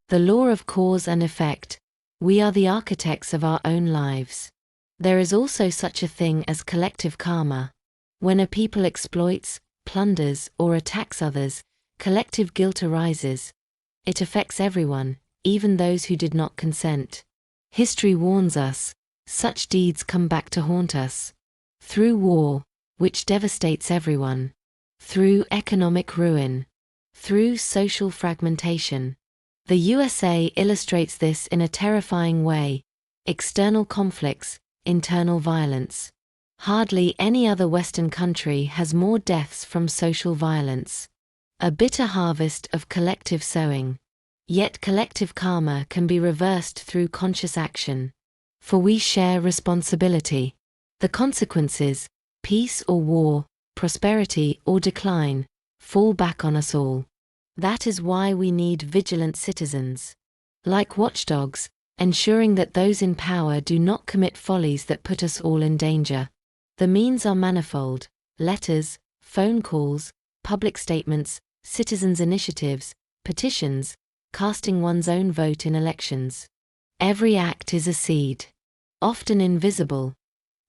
The law of cause and effect. We are the architects of our own lives. There is also such a thing as collective karma. When a people exploits, plunders, or attacks others, collective guilt arises. It affects everyone, even those who did not consent. History warns us, such deeds come back to haunt us. Through war, which devastates everyone. Through economic ruin. Through social fragmentation. The USA illustrates this in a terrifying way. External conflicts, internal violence. Hardly any other Western country has more deaths from social violence. A bitter harvest of collective sowing. Yet collective karma can be reversed through conscious action. For we share responsibility. The consequences, peace or war, prosperity or decline, fall back on us all. That is why we need vigilant citizens. Like watchdogs, ensuring that those in power do not commit follies that put us all in danger. The means are manifold: letters, phone calls, public statements, citizens' initiatives, petitions, casting one's own vote in elections. Every act is a seed. Often invisible,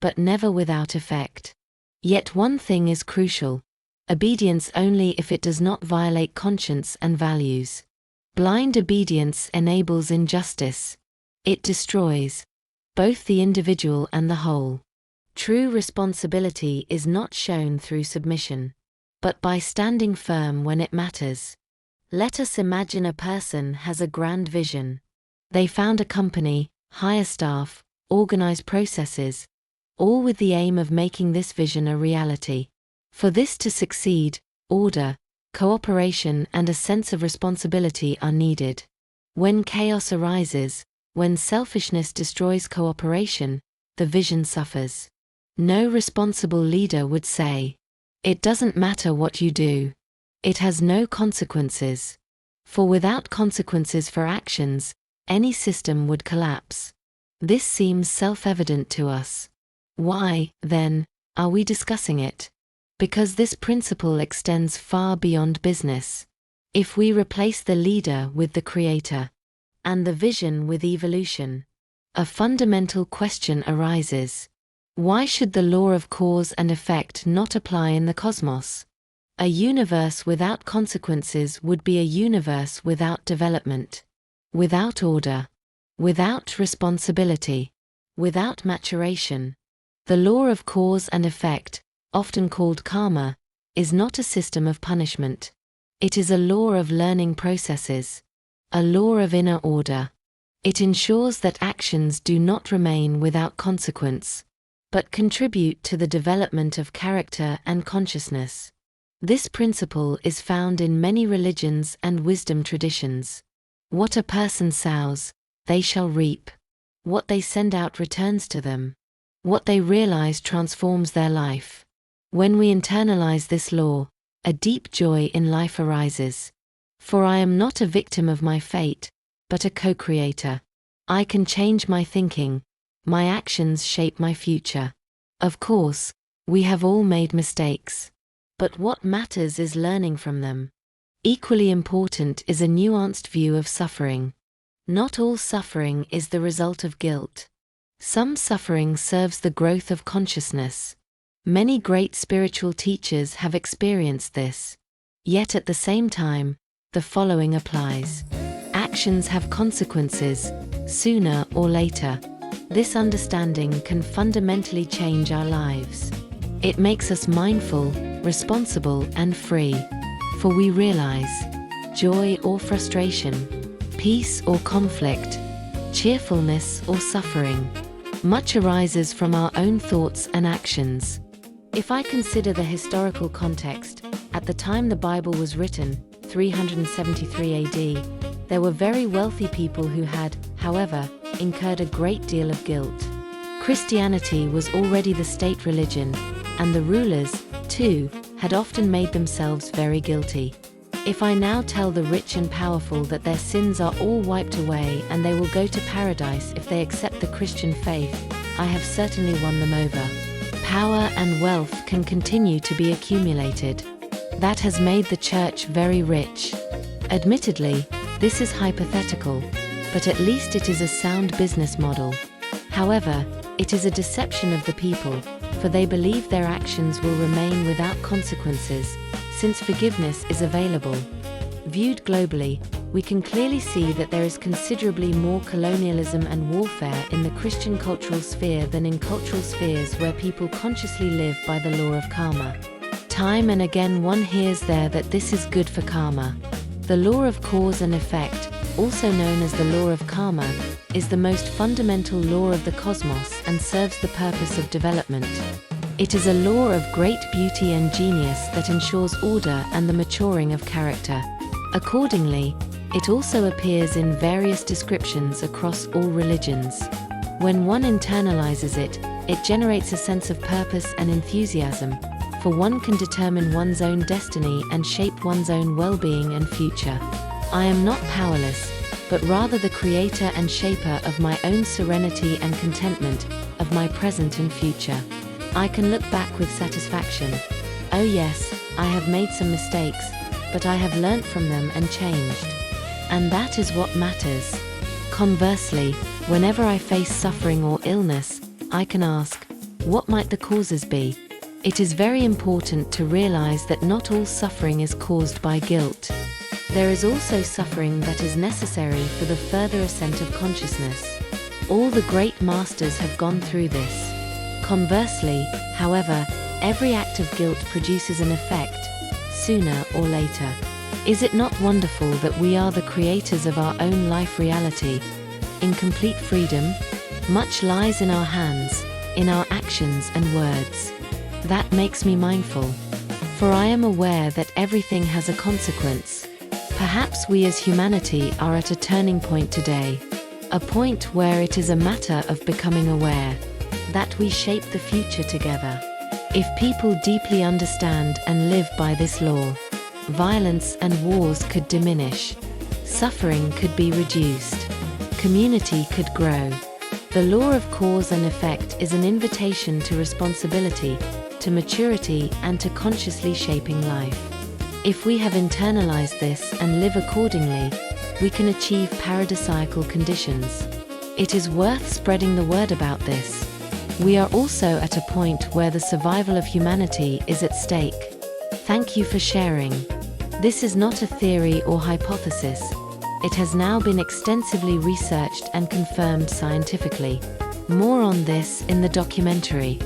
but never without effect. Yet one thing is crucial: obedience only if it does not violate conscience and values. Blind obedience enables injustice. It destroys both the individual and the whole. True responsibility is not shown through submission, but by standing firm when it matters. Let us imagine a person has a grand vision. They found a company, hire staff, organize processes, all with the aim of making this vision a reality. For this to succeed, order, cooperation, and a sense of responsibility are needed. When chaos arises, when selfishness destroys cooperation, the vision suffers. No responsible leader would say, "It doesn't matter what you do. It has no consequences." For without consequences for actions, any system would collapse. This seems self-evident to us. Why, then, are we discussing it? Because this principle extends far beyond business. If we replace the leader with the creator, and the vision with evolution, a fundamental question arises. Why should the law of cause and effect not apply in the cosmos? A universe without consequences would be a universe without development, without order, without responsibility, without maturation. The law of cause and effect, often called karma, is not a system of punishment. It is a law of learning processes, a law of inner order. It ensures that actions do not remain without consequence, but contribute to the development of character and consciousness. This principle is found in many religions and wisdom traditions. What a person sows, they shall reap. What they send out returns to them. What they realize transforms their life. When we internalize this law, a deep joy in life arises. For I am not a victim of my fate, but a co-creator. I can change my thinking. My actions shape my future. Of course, we have all made mistakes. But what matters is learning from them. Equally important is a nuanced view of suffering. Not all suffering is the result of guilt. Some suffering serves the growth of consciousness. Many great spiritual teachers have experienced this. Yet at the same time, the following applies. Actions have consequences, sooner or later. This understanding can fundamentally change our lives. It makes us mindful, responsible, and free. For we realize joy or frustration, peace or conflict, cheerfulness or suffering. Much arises from our own thoughts and actions. If I consider the historical context, at the time the Bible was written, 373 AD, there were very wealthy people who had, however, incurred a great deal of guilt. Christianity was already the state religion, and the rulers, too, had often made themselves very guilty. If I now tell the rich and powerful that their sins are all wiped away and they will go to paradise if they accept the Christian faith, I have certainly won them over. Power and wealth can continue to be accumulated. That has made the church very rich. Admittedly, This is hypothetical, but at least it is a sound business model. However, it is a deception of the people, for they believe their actions will remain without consequences, since forgiveness is available. Viewed globally, we can clearly see that there is considerably more colonialism and warfare in the Christian cultural sphere than in cultural spheres where people consciously live by the law of karma. Time and again one hears there that this is good for karma. The law of cause and effect, also known as the law of karma, is the most fundamental law of the cosmos and serves the purpose of development. It is a law of great beauty and genius that ensures order and the maturing of character. Accordingly, it also appears in various descriptions across all religions. When one internalizes it, it generates a sense of purpose and enthusiasm, for one can determine one's own destiny and shape one's own well-being and future. I am not powerless, but rather the creator and shaper of my own serenity and contentment, of my present and future. I can look back with satisfaction. Oh yes, I have made some mistakes, but I have learnt from them and changed. And that is what matters. Conversely, whenever I face suffering or illness, I can ask, what might the causes be? It is very important to realize that not all suffering is caused by guilt. There is also suffering that is necessary for the further ascent of consciousness. All the great masters have gone through this. Conversely, however, every act of guilt produces an effect, sooner or later. Is it not wonderful that we are the creators of our own life reality? In complete freedom, much lies in our hands, in our actions and words. That makes me mindful, for I am aware that everything has a consequence. Perhaps we as humanity are at a turning point today, a point where it is a matter of becoming aware that we shape the future together. If people deeply understand and live by this law, violence and wars could diminish, suffering could be reduced, community could grow. The law of cause and effect is an invitation to responsibility, to maturity, and to consciously shaping life. If we have internalized this and live accordingly, we can achieve paradisiacal conditions. It is worth spreading the word about this. We are also at a point where the survival of humanity is at stake. Thank you for sharing. This is not a theory or hypothesis. It has now been extensively researched and confirmed scientifically. More on this in the documentary.